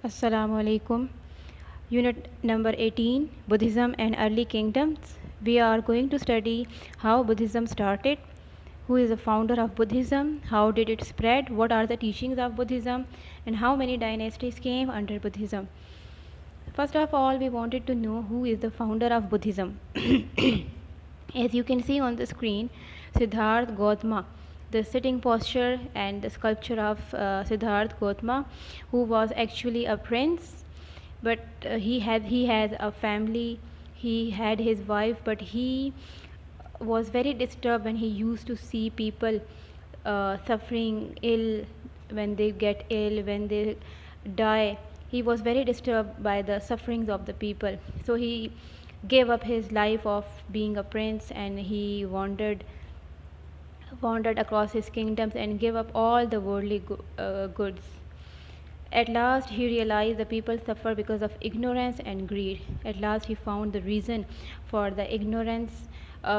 Assalamu alaikum. Unit number 18, Buddhism and Early Kingdoms. We are going to study how Buddhism started, who is the founder of Buddhism, how did it spread, what are the teachings of Buddhism, and how many dynasties came under Buddhism. First of all, we wanted to know who is the founder of Buddhism. As you can see on the screen, Siddhartha Gautama, the sitting posture and the sculpture of Siddhartha Gautama, who was actually a prince, but he has a family. He had his wife, but he was very disturbed when he used to see people suffering ill, when they get ill, when they die. He was very disturbed by the sufferings of the people, so he gave up his life of being a prince, and he wandered across his kingdoms and gave up all the worldly goods. At last he realized the people suffer because of ignorance and greed. At last he found the reason for the ignorance,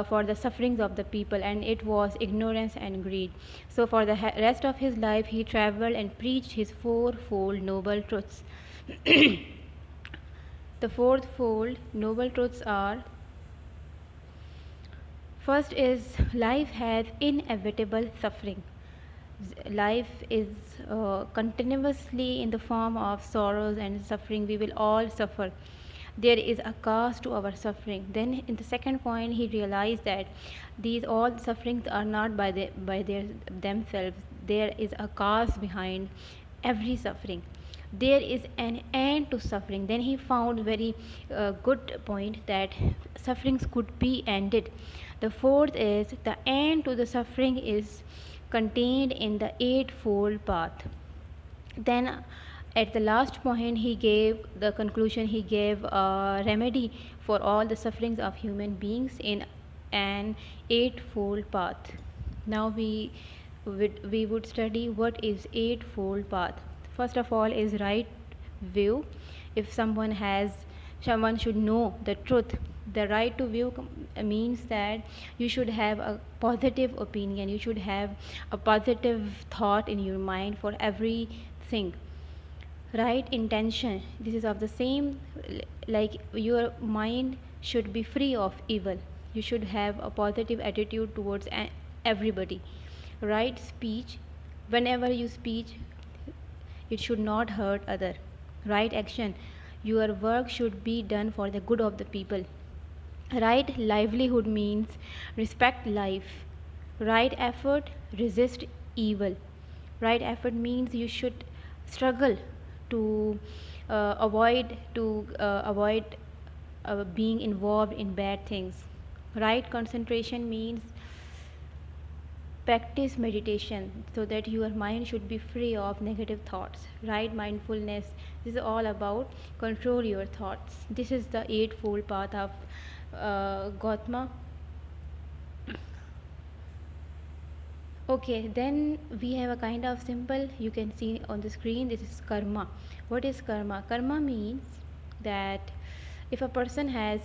for the sufferings of the people, and it was ignorance and greed. So for the rest of his life he traveled and preached his fourfold noble truths. The fourfold noble truths are: first is life has inevitable suffering. Life is continuously in the form of sorrows and suffering. We will all suffer. There is a cause to our suffering. Then in the second point he realized that these all sufferings are not by their themselves. There is a cause behind every suffering. There is an end to suffering. Then he found very good point that sufferings could be ended. The fourth is the end to the suffering is contained in the eightfold path. Then at the last point he gave the conclusion, he gave a remedy for all the sufferings of human beings in an eightfold path. Now we would study what is eightfold path. First of all is right view. If someone should know the truth. The right to view means that you should have a positive opinion, you should have a positive thought in your mind for everything. Right intention, this is of the same, like your mind should be free of evil. You should have a positive attitude towards everybody. Right speech, whenever you speak, it should not hurt other. Right action, your work should be done for the good of the people. Right livelihood means respect life. Right effort, resist evil. Right effort means you should struggle to avoid being involved in bad things. Right concentration means practice meditation so that your mind should be free of negative thoughts. Right mindfulness, this is all about control your thoughts. This is the eightfold path of Gautama. Okay, then we have a kind of symbol you can see on the screen. This is karma. What is karma? Karma means that if a person has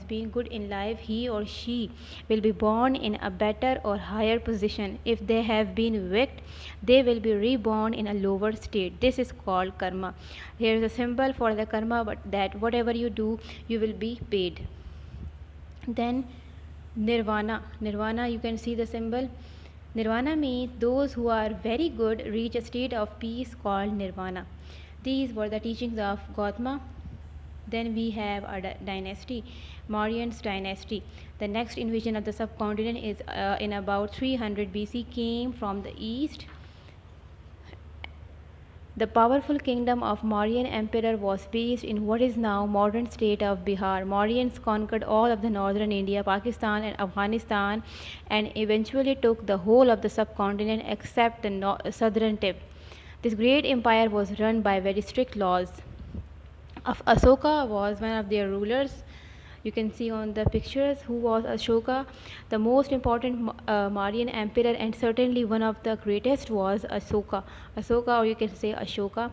been good in life, he or she will be born in a better or higher position. If they have been wicked, they will be reborn in a lower state. This is called karma. Here is a symbol for the karma, but that whatever you do, you will be paid. Then nirvana, you can see the symbol. Nirvana means those who are very good reach a state of peace called nirvana. These were the teachings of Gautama. Then we have a dynasty, Mauryans dynasty. The next invasion of the subcontinent is in about 300 BC, came from the east. The powerful kingdom of Mauryan emperor was based in what is now modern state of Bihar. Mauryans conquered all of the northern India, Pakistan and Afghanistan, and eventually took the whole of the subcontinent except the southern tip. This great empire was run by very strict laws. Ashoka was one of their rulers. You can see on the pictures who was Ashoka. The most important Mauryan emperor and certainly one of the greatest was Ashoka. Or you can say Ashoka.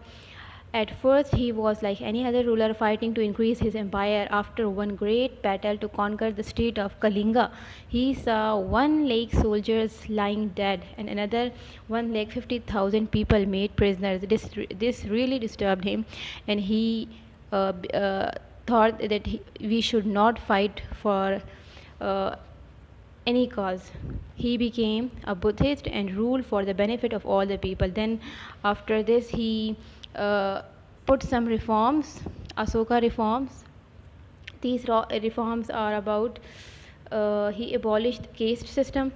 At first, he was like any other ruler fighting to increase his empire. After one great battle to conquer the state of Kalinga, he saw 1 lakh soldiers lying dead and another 1 lakh 50,000 people made prisoners. This really disturbed him, and he thought that we should not fight for uh, any cause. He became a Buddhist and ruled for the benefit of all the people. Then, after this, he put some reforms, Asoka reforms. These reforms are about he abolished the caste system.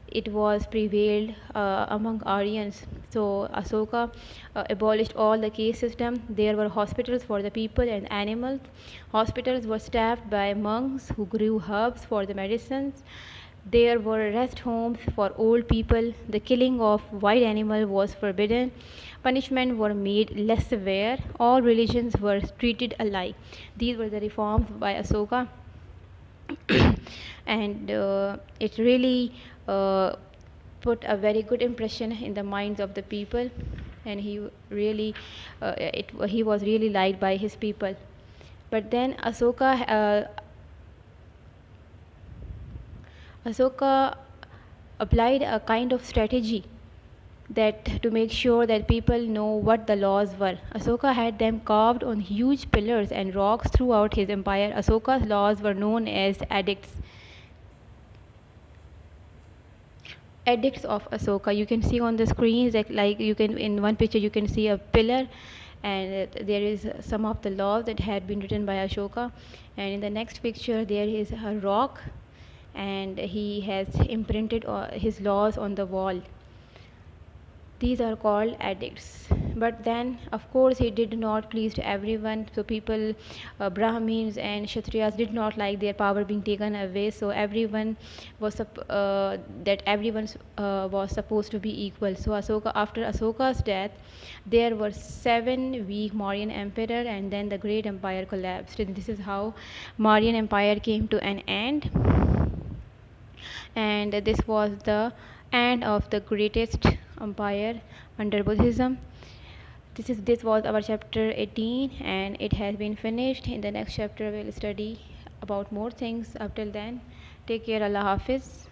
It was prevailed among Aryans. So Asoka abolished all the caste system. There were hospitals for the people and animals. Hospitals were staffed by monks who grew herbs for the medicines. There were rest homes for old people. The killing of wild animal was forbidden. Punishment were made less severe. All religions were treated alike. These were the reforms by Asoka. And it really put a very good impression in the minds of the people, and he was really liked by his people. But then Asoka applied a kind of strategy that to make sure that people know what the laws were. Asoka had them carved on huge pillars and rocks throughout his empire. Asoka's laws were known as edicts. Edicts of Asoka. You can see on the screen that like you can in one picture you can see a pillar, and there is some of the laws that had been written by Ashoka, and in the next picture there is a rock, and he has imprinted his laws on the wall. These are called edicts. But then, of course, he did not please to everyone. So people, Brahmins and Kshatriyas did not like their power being taken away. So everyone was was supposed to be equal. So after Asoka's death, there were 7 weak Mauryan emperor, and then the great empire collapsed. And this is how Mauryan empire came to an end. And this was the end of the greatest empire under Buddhism. This was our chapter 18, and it has been finished. In the next chapter we'll study about more things. Up till then, take care. Allah Hafiz.